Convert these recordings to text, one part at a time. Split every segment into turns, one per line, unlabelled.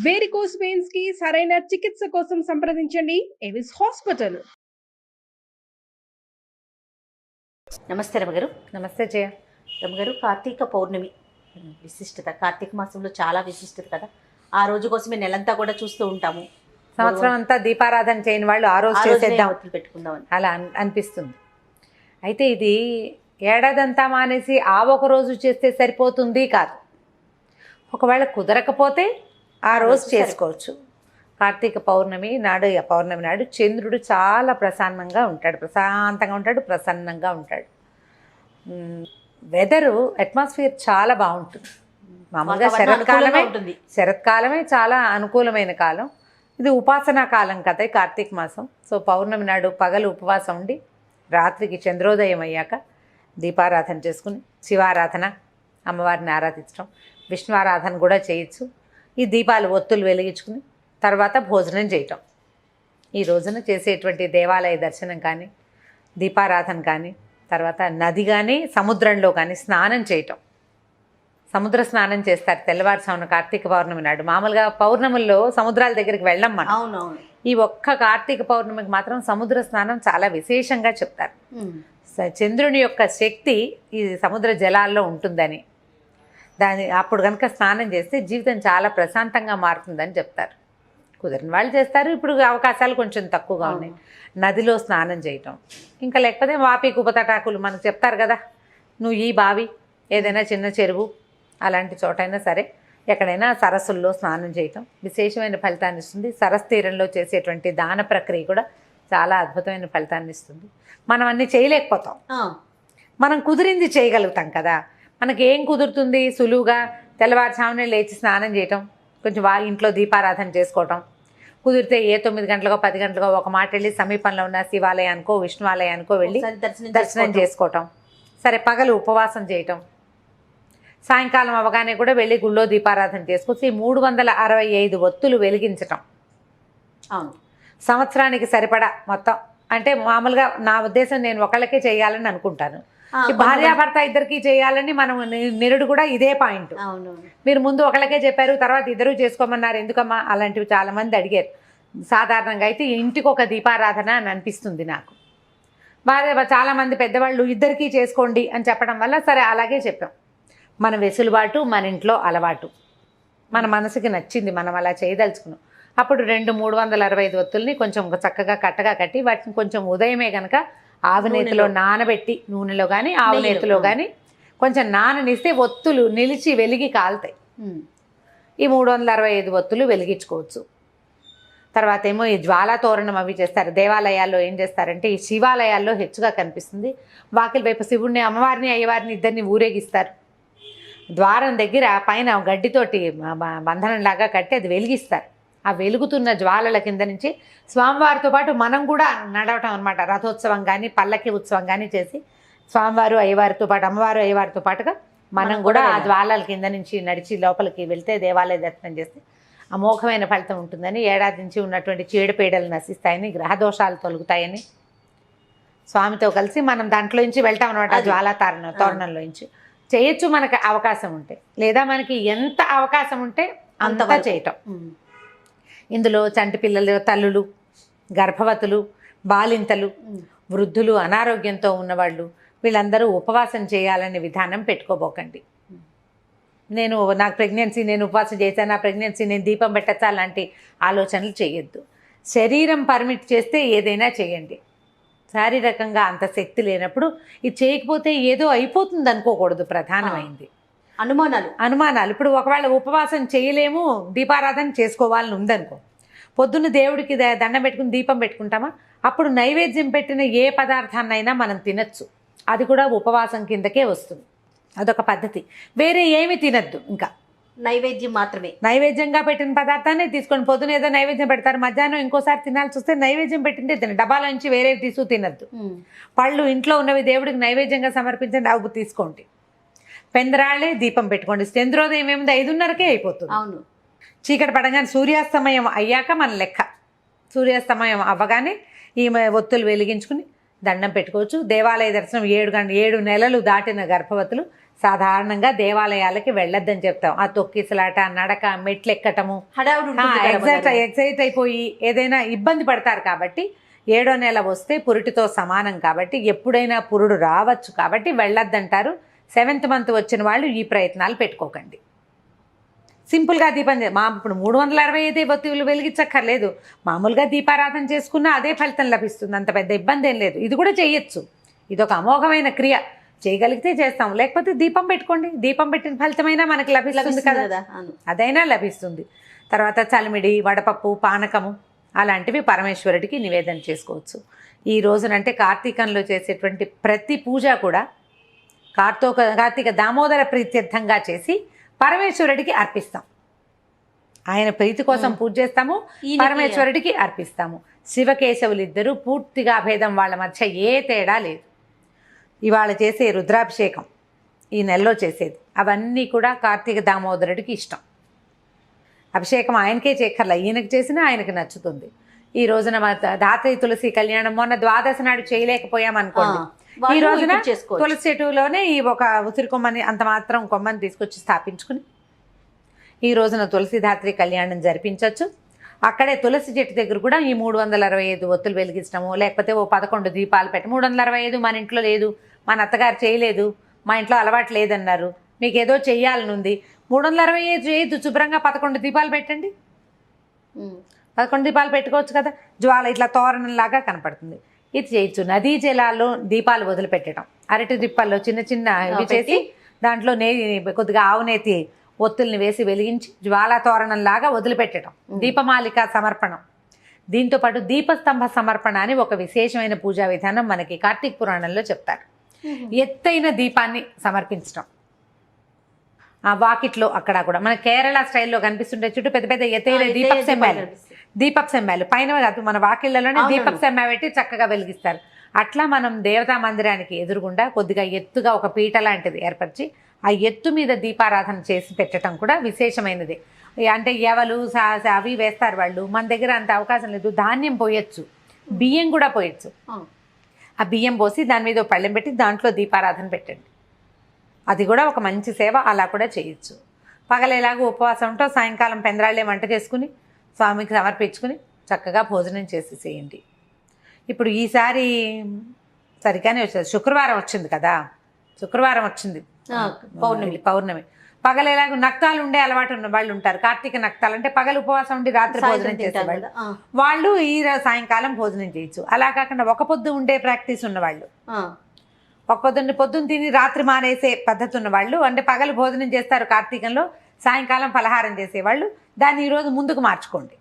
Varicose veins కి సరైన చికిత్స కోసం సంప్రదించండి ఎవిస్ హాస్పిటల్.
నమస్తే రమగారు.
నమస్తే జయ.
రమగారు, కార్తీక పౌర్ణమి విశిష్టత, కార్తీక మాసంలో చాలా విశిష్టత కదా. ఆ రోజు కోసమే నెలంతా కూడా చూస్తూ ఉంటాము.
సంవత్సరం అంతా దీపారాధన చేయని వాళ్ళు ఆ రోజు చేసేద్దాం
పెట్టుకుందామని
అలా అనిపిస్తుంది. అయితే ఇది ఏడాదంతా మానేసి ఆ ఒక రోజు చేస్తే సరిపోతుంది కాదు. ఒకవేళ కుదరకపోతే ఆ రోజు చేసుకోవచ్చు. కార్తీక పౌర్ణమి నాడు, పౌర్ణమి నాడు చంద్రుడు చాలా ప్రశాంతంగా ఉంటాడు, ప్రసన్నంగా ఉంటాడు. వెదరు అట్మాస్ఫియర్ చాలా బాగుంటుంది. మామూలుగా శరత్కాలమే చాలా అనుకూలమైన కాలం. ఇది ఉపాసనా కాలం కదా ఈ కార్తీక మాసం. సో పౌర్ణమి నాడు పగలు ఉపవాసం ఉండి రాత్రికి చంద్రోదయం అయ్యాక దీపారాధన చేసుకుని శివారాధన, అమ్మవారిని ఆరాధించడం, విష్ణు ఆరాధన కూడా చేయొచ్చు. ఈ దీపాలు ఒత్తులు వెలిగించుకుని తర్వాత భోజనం చేయటం. ఈ రోజున చేసేటువంటి దేవాలయ దర్శనం కానీ, దీపారాధన కానీ, తర్వాత నది కానీ సముద్రంలో కానీ స్నానం చేయటం. సముద్ర స్నానం చేస్తారు తెల్లవారుసామున కార్తీక పౌర్ణమి నాడు. మామూలుగా పౌర్ణముల్లో సముద్రాల దగ్గరికి వెళ్ళం మనం.
అవునవును.
ఈ ఒక్క కార్తీక పౌర్ణమికి మాత్రం సముద్ర స్నానం చాలా విశేషంగా చెప్తారు. చంద్రుని యొక్క శక్తి ఈ సముద్ర జలాల్లో ఉంటుందని, అప్పుడు కనుక స్నానం చేస్తే జీవితం చాలా ప్రశాంతంగా మారుతుందని చెప్తారు. కుదిరిన వాళ్ళు చేస్తారు. ఇప్పుడు అవకాశాలు కొంచెం తక్కువగా ఉన్నాయి. నదిలో స్నానం చేయటం, ఇంకా లేకపోతే వాపి కుపతటాకులు మనకు చెప్తారు కదా, నువ్వు ఈ బావి ఏదైనా చిన్న చెరువు అలాంటి చోటైనా సరే ఎక్కడైనా సరస్సుల్లో స్నానం చేయటం విశేషమైన ఫలితాన్ని ఇస్తుంది. సరస్సు తీరంలో చేసేటువంటి దాన ప్రక్రియ కూడా చాలా అద్భుతమైన ఫలితాన్ని ఇస్తుంది. మనం అన్నీ చేయలేకపోతాం, మనం కుదిరింది చేయగలుగుతాం కదా. మనకి ఏం కుదురుతుంది? సులువుగా తెల్లవారుజామునే లేచి స్నానం చేయటం, కొంచెం ఇంట్లో దీపారాధన చేసుకోవటం. కుదిరితే 9 గంటలకో 10 గంటలకో ఒక మాట వెళ్ళి సమీపంలో ఉన్న శివాలయానికో విష్ణువాలయానికో వెళ్ళి దర్శనం చేసుకోవటం. సరే, పగలు ఉపవాసం చేయటం, సాయంకాలం అవగానే కూడా వెళ్ళి గుళ్ళో దీపారాధన చేసుకొచ్చి 365 ఒత్తులు వెలిగించటం.
అవును,
సంవత్సరానికి సరిపడా మొత్తం. అంటే మామూలుగా నా ఉద్దేశం నేను ఒకళ్ళకే చేయాలని అనుకుంటాను. భార్యాభర్త ఇద్దరికి చేయాలని మనం నిరుడు కూడా ఇదే పాయింట్. మీరు ముందు ఒకళ్ళకే చెప్పారు, తర్వాత ఇద్దరు చేసుకోమన్నారు, ఎందుకమ్మా? అలాంటివి చాలామంది అడిగారు. సాధారణంగా అయితే ఇంటికి ఒక దీపారాధన అని అనిపిస్తుంది నాకు. చాలామంది పెద్దవాళ్ళు ఇద్దరికీ చేసుకోండి అని చెప్పడం వల్ల సరే అలాగే చెప్పాం. మన వెసులుబాటు, మన ఇంట్లో అలవాటు, మన మనసుకి నచ్చింది, మనం అలా చేయదలుచుకున్నాం. అప్పుడు 365 ఒత్తుల్ని కొంచెం చక్కగా కట్టగా కట్టి వాటిని కొంచెం ఉదయమే కనుక ఆవు నేతిలో నానబెట్టి, నూనెలో కానీ ఆవు నేతిలో కానీ కొంచెం నాననిస్తే ఒత్తులు నిలిచి వెలిగి కాలుతాయి. ఈ 365 ఒత్తులు వెలిగించుకోవచ్చు. తర్వాత ఏమో ఈ జ్వాలా తోరణం అవి చేస్తారు. దేవాలయాల్లో ఏం చేస్తారంటే, ఈ శివాలయాల్లో హెచ్చుగా కనిపిస్తుంది, వాకిలి వైపు శివుణ్ణి, అమ్మవారిని, అయ్యవారిని ఇద్దరిని ఊరేగిస్తారు. ద్వారం దగ్గర పైన గడ్డితోటి బంధనంలాగా కట్టి అది వెలిగిస్తారు. ఆ వెలుగుతున్న జ్వాలల కింద నుంచి స్వామివారితో పాటు మనం కూడా నడవటం అనమాట. రథోత్సవం కానీ పల్లకి ఉత్సవం కానీ చేసి స్వామివారు అయ్యవారితో పాటు, అమ్మవారు అయ్యవారితో పాటుగా మనం కూడా ఆ జ్వాలల కింద నుంచి నడిచి లోపలికి వెళ్తే దేవాలయ దర్శనం చేస్తే అమోఘమైన ఫలితం ఉంటుందని, ఏడాది నుంచి ఉన్నటువంటి చీడపీడలు నశిస్తాయని, గ్రహదోషాలు తొలుగుతాయని స్వామితో కలిసి మనం దాంట్లో నుంచి వెళ్తాం అనమాట. జ్వాలా తోరణంలో నుంచి చేయొచ్చు మనకు అవకాశం ఉంటే, లేదా మనకి ఎంత అవకాశం ఉంటే అంతగా చేయటం. ఇందులో చంటి పిల్లలు, తల్లులు, గర్భవతులు, బాలింతలు, వృద్ధులు, అనారోగ్యంతో ఉన్నవాళ్ళు వీళ్ళందరూ ఉపవాసం చేయాలనే విధానం పెట్టుకోబోకండి. నాకు ప్రెగ్నెన్సీ, నేను ఉపవాసం చేశాను, నా ప్రెగ్నెన్సీ నేను దీపం పెట్టచ్చా, అలాంటి ఆలోచనలు చేయొద్దు. శరీరం పర్మిట్ చేస్తే ఏదైనా చేయండి. శారీరకంగా అంత శక్తి లేనప్పుడు ఇది చేయకపోతే ఏదో అయిపోతుంది అనుకోకూడదు. ప్రధానమైంది అనుమానాలు. ఇప్పుడు ఒకవేళ ఉపవాసం చేయలేము, దీపారాధన చేసుకోవాలని ఉందనుకో, పొద్దున్న దేవుడికి దండం పెట్టుకుని దీపం పెట్టుకుంటామా, అప్పుడు నైవేద్యం పెట్టిన ఏ పదార్థాన్నైనా మనం తినచ్చు. అది కూడా ఉపవాసం కిందకే వస్తుంది. అదొక పద్ధతి. వేరే ఏమి తినద్దు, ఇంకా
నైవేద్యం మాత్రమే.
నైవేద్యంగా పెట్టిన పదార్థాన్ని తీసుకొని పొద్దున ఏదో నైవేద్యం పెడతారు, మధ్యాహ్నం ఇంకోసారి తినాల్సి వస్తే నైవేద్యం పెట్టిందే తిన, డబ్బాల నుంచి వేరేవి తీసుకు తినద్దు. పళ్ళు ఇంట్లో ఉన్నవి దేవుడికి నైవేద్యంగా సమర్పించండి, అవి తీసుకోండి. పెందరాళ్ళే దీపం పెట్టుకోండి. చంద్రోదయం ఏముంది, 5:30కే అయిపోతుంది.
అవును,
చీకటి పడగానే సూర్యాస్తమయం అయ్యాక మన లెక్క. సూర్యాస్తమయం అవ్వగానే ఈ ఒత్తులు వెలిగించుకుని దండం పెట్టుకోవచ్చు. దేవాలయ దర్శనం 7 నెలలు దాటిన గర్భవతులు సాధారణంగా దేవాలయాలకి వెళ్ళొద్దని చెప్తాం. ఆ తొక్కిసలాట, నడక, మెట్లు ఎక్కటము,
హడావుడి ఉంటుంది కదా అమ్మగారు.
ఎగ్జైట్ అయిపోయి ఏదైనా ఇబ్బంది పడతారు. కాబట్టి 7వ నెల వస్తే పురిటితో సమానం కాబట్టి ఎప్పుడైనా పురుడు రావచ్చు కాబట్టి వెళ్ళొద్దంటారు. 7th మంత్ వచ్చిన వాళ్ళు ఈ ప్రయత్నాలు పెట్టుకోకండి. సింపుల్గా దీపం ఇప్పుడు 365 ఒత్తులు వెలిగించక్కర్లేదు. మామూలుగా దీపారాధన చేసుకున్నా అదే ఫలితం లభిస్తుంది. అంత పెద్ద ఇబ్బంది ఏం లేదు. ఇది కూడా చేయొచ్చు. ఇది ఒక అమోఘమైన క్రియ. చేయగలిగితే చేస్తాం, లేకపోతే దీపం పెట్టుకోండి. దీపం పెట్టిన ఫలితమైనా మనకు లభిస్తుంది కదా, అదైనా లభిస్తుంది. తర్వాత చలిమిడి, వడపప్పు, పానకము అలాంటివి పరమేశ్వరుడికి నివేదన చేసుకోవచ్చు. ఈ రోజునంటే కార్తీకంలో చేసేటువంటి ప్రతి పూజ కూడా కార్తీక దామోదర ప్రీత్యర్థంగా చేసి పరమేశ్వరుడికి అర్పిస్తాం. ఆయన ప్రీతి కోసం పూజ చేస్తాము, పరమేశ్వరుడికి అర్పిస్తాము. శివకేశవులు ఇద్దరు పూర్తిగా భేదం, వాళ్ళ మధ్య ఏ తేడా లేదు. ఇవాళ చేసే రుద్రాభిషేకం ఈ నెలలో చేసేది అవన్నీ కూడా కార్తీక దామోదరుడికి ఇష్టం. అభిషేకం ఆయనకే చేయక్కర్లా, ఈయనకి చేసినా ఆయనకి నచ్చుతుంది. ఈ రోజున ధాత్రి తులసి కళ్యాణం మొన్న ద్వాదశి నాడు చేయలేకపోయామనుకోండి, ఈ రోజున తులసి చెట్టులోనే ఈ ఒక ఉసిరి కొమ్మని అంత మాత్రం కొమ్మని తీసుకొచ్చి స్థాపించుకుని ఈ రోజున తులసి ధాత్రి కళ్యాణం జరిపించవచ్చు. అక్కడే తులసి చెట్టు దగ్గర కూడా ఈ 365 ఒత్తులు వెలిగించడము, లేకపోతే ఓ 11 దీపాలు పెట్టి 365 మన ఇంట్లో లేదు, మన అత్తగారు చేయలేదు, మా ఇంట్లో అలవాటు లేదన్నారు, మీకు ఏదో చెయ్యాలని ఉంది, 365 చేయొద్దు, శుభ్రంగా 11 దీపాలు పెట్టండి. 11 దీపాలు పెట్టుకోవచ్చు కదా. జ్వాల ఇట్లా తోరణంలాగా కనపడుతుంది. ఇది చేయొచ్చు. నదీ జలాల్లో దీపాలు వదిలిపెట్టడం, అరటి దిప్పల్లో చిన్న చిన్న ఇవి చేసి దాంట్లో కొద్దిగా ఆవునేతి ఒత్తుల్ని వేసి వెలిగించి జ్వాలా తోరణంలాగా వదిలిపెట్టడం, దీపమాలిక సమర్పణం. దీంతోపాటు దీపస్తంభ సమర్పణ అని ఒక విశేషమైన పూజా విధానం మనకి కార్తీక పురాణంలో చెప్తారు. ఎత్తైన దీపాన్ని సమర్పించడం, ఆ వాకిట్లో అక్కడ కూడా మన కేరళ స్టైల్లో కనిపిస్తుంటే చుట్టూ పెద్ద పెద్ద ఎత్తైన దీపపు సెమ్మాలు పైన మన వాకిళ్లలోనే దీపపు సెమ్మ పెట్టి చక్కగా వెలిగిస్తారు. అట్లా మనం దేవతా మందిరానికి ఎదురుగుండా కొద్దిగా ఎత్తుగా ఒక పీట లాంటిది ఏర్పరిచి ఆ ఎత్తు మీద దీపారాధన చేసి పెట్టడం కూడా విశేషమైనది. అంటే ఎవలు అవి వేస్తారు వాళ్ళు, మన దగ్గర అంత అవకాశం లేదు. ధాన్యం పోయొచ్చు, బియ్యం కూడా పోయొచ్చు. ఆ బియ్యం పోసి దాని మీద పళ్ళెం పెట్టి దాంట్లో దీపారాధన పెట్టండి. అది కూడా ఒక మంచి సేవ, అలా కూడా చేయొచ్చు. పగలేలాగా ఉపవాసం ఉంటో సాయంకాలం పెందరాళ్ళే వంట చేసుకుని స్వామికి సమర్పించుకుని చక్కగా భోజనం చేసేసేయండి. ఇప్పుడు ఈసారి సరిగానే వచ్చేది, శుక్రవారం వచ్చింది కదా, శుక్రవారం వచ్చింది పౌర్ణమి. పగలేలాగా నక్తాలు ఉండే అలవాటు ఉన్న వాళ్ళు ఉంటారు. కార్తీక నక్తాలు అంటే పగలు ఉపవాసం ఉండి రాత్రి భోజనం చేసేవాళ్ళు, వాళ్ళు ఈ సాయంకాలం భోజనం చేయొచ్చు. అలా కాకుండా ఒక పొద్దు ఉండే ప్రాక్టీస్ ఉన్నవాళ్ళు, ఒక పొద్దున్న తిని రాత్రి మానేసే పద్ధతి ఉన్న వాళ్ళు, అంటే పగలు భోజనం చేస్తారు కార్తీకంలో, సాయంకాలం పలహారం చేసేవాళ్ళు, దాన్ని ఈరోజు ముందుకు మార్చుకోండి,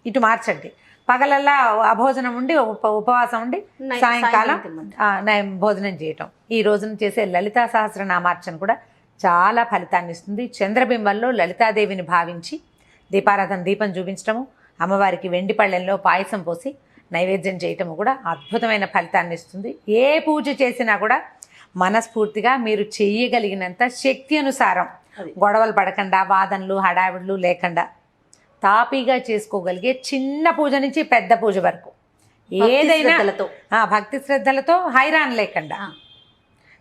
ఇటు మార్చండి. పగలల్లా అభోజనం ఉండి ఉపవాసం ఉండి సాయంకాలం భోజనం చేయటం. ఈ రోజున చేసే లలితా సహస్రనామార్చన కూడా చాలా ఫలితాన్ని ఇస్తుంది. చంద్రబింబంలో లలితాదేవిని భావించి దీపారాధన దీపం చూపించడము, అమ్మవారికి వెండి పళ్ళెంలో పాయసం పోసి నైవేద్యం చేయటము కూడా అద్భుతమైన ఫలితాన్ని ఇస్తుంది. ఏ పూజ చేసినా కూడా మనస్ఫూర్తిగా మీరు చేయగలిగినంత శక్తి అనుసారం, గొడవలు పడకుండా, వాదనలు హడావిడులు లేకుండా తాపీగా చేసుకోగలిగే చిన్న పూజ నుంచి పెద్ద పూజ వరకు ఏదైనా భక్తి శ్రద్ధలతో హైరాన్ లేకుండా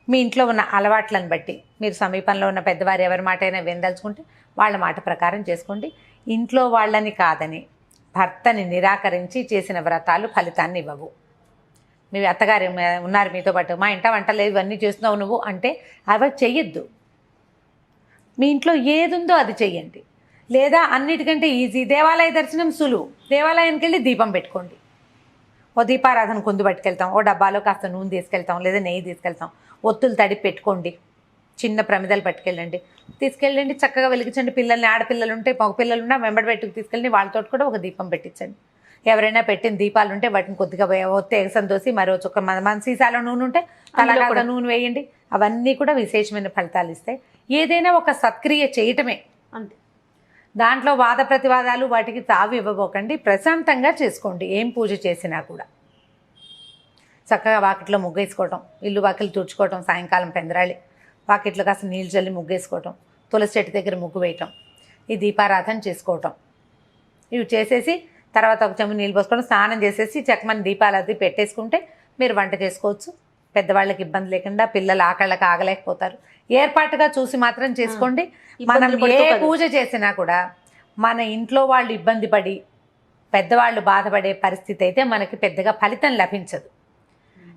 మీ ఇంట్లో ఉన్న అలవాట్లను బట్టి మీరు సమీపంలో ఉన్న పెద్దవారు ఎవరి మాట అయినా వినదలుచుకుంటే వాళ్ళ మాట ప్రకారం చేసుకోండి. ఇంట్లో వాళ్ళని కాదని భర్తని నిరాకరించి చేసిన వ్రతాలు ఫలితాన్ని ఇవ్వవు. మీ అత్తగారు ఉన్నారు మీతో పాటు, మా ఇంట వంట లేదు ఇవన్నీ చేస్తున్నావు నువ్వు అంటే అవి చెయ్యొద్దు. మీ ఇంట్లో ఏది ఉందో అది చెయ్యండి. లేదా అన్నిటికంటే ఈజీ, దేవాలయ దర్శనం సులువు, దేవాలయానికి వెళ్ళి దీపం పెట్టుకోండి. ఓ దీపారాధన కుందు పట్టుకెళ్తాం, ఓ డబ్బాలో కాస్త నూనె తీసుకెళ్తాం, లేదా నెయ్యి తీసుకెళ్తాం, ఒత్తులు తడిపి పెట్టుకోండి, చిన్న ప్రమిదలు పట్టుకెళ్ళండి, తీసుకెళ్ళండి, చక్కగా వెలిగించండి. పిల్లల్ని, ఆడపిల్లలు ఉంటే మగ పిల్లలున్నా వెంబడి పెట్టుకు తీసుకెళ్ళి వాళ్ళతో కూడా ఒక దీపం పెట్టించండి. ఎవరైనా పెట్టిన దీపాలు ఉంటే వాటిని కొద్దిగా ఒత్తి ఎగసం దోసి మరో చుక్క మన సీసాలో నూనె ఉంటే తలగా నూనె వేయండి. అవన్నీ కూడా విశేషమైన ఫలితాలు ఇస్తాయి. ఏదైనా ఒక సత్క్రియ చేయటమే అంతే. దాంట్లో వాద ప్రతివాదాలు వాటికి తావి ఇవ్వబోకండి. ప్రశాంతంగా చేసుకోండి. ఏం పూజ చేసినా కూడా చక్కగా వాకిట్లో ముగ్గేసుకోవటం, ఇల్లు వాకిలు తుడుచుకోవటం, సాయంకాలం పెందరాళి వాకిట్లో కాస్త నీళ్ళు చల్లి ముగ్గేసుకోవటం, తులసి చెట్టు దగ్గర ముగ్గు వేయటం, ఈ దీపారాధన చేసుకోవటం, ఇవి చేసేసి తర్వాత ఒక చెంబు నీళ్ళు పోసుకోవడం, స్నానం చేసేసి చక్కమని దీపాలు అది పెట్టేసుకుంటే మీరు వంట చేసుకోవచ్చు. పెద్దవాళ్ళకి ఇబ్బంది లేకుండా పిల్లలు ఆకళ్ళకి ఆగలేకపోతారు. ఏర్పాటుగా చూసి మాత్రం చేసుకోండి. మనం ఏ పూజ చేసినా కూడా మన ఇంట్లో వాళ్ళు ఇబ్బంది పడి పెద్దవాళ్ళు బాధపడే పరిస్థితి అయితే మనకి పెద్దగా ఫలితం లభించదు.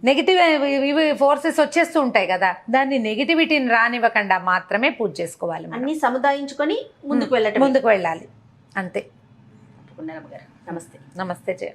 నెగిటివ్ ఇవి ఫోర్సెస్ వచ్చేస్తూ ఉంటాయి కదా, దాన్ని నెగిటివిటీని రానివ్వకుండా మాత్రమే పూజ చేసుకోవాలి.
అన్ని సముదాయించుకొని ముందుకు
వెళ్ళాలి అంతే.
నమస్తే.
నమస్తే జయ.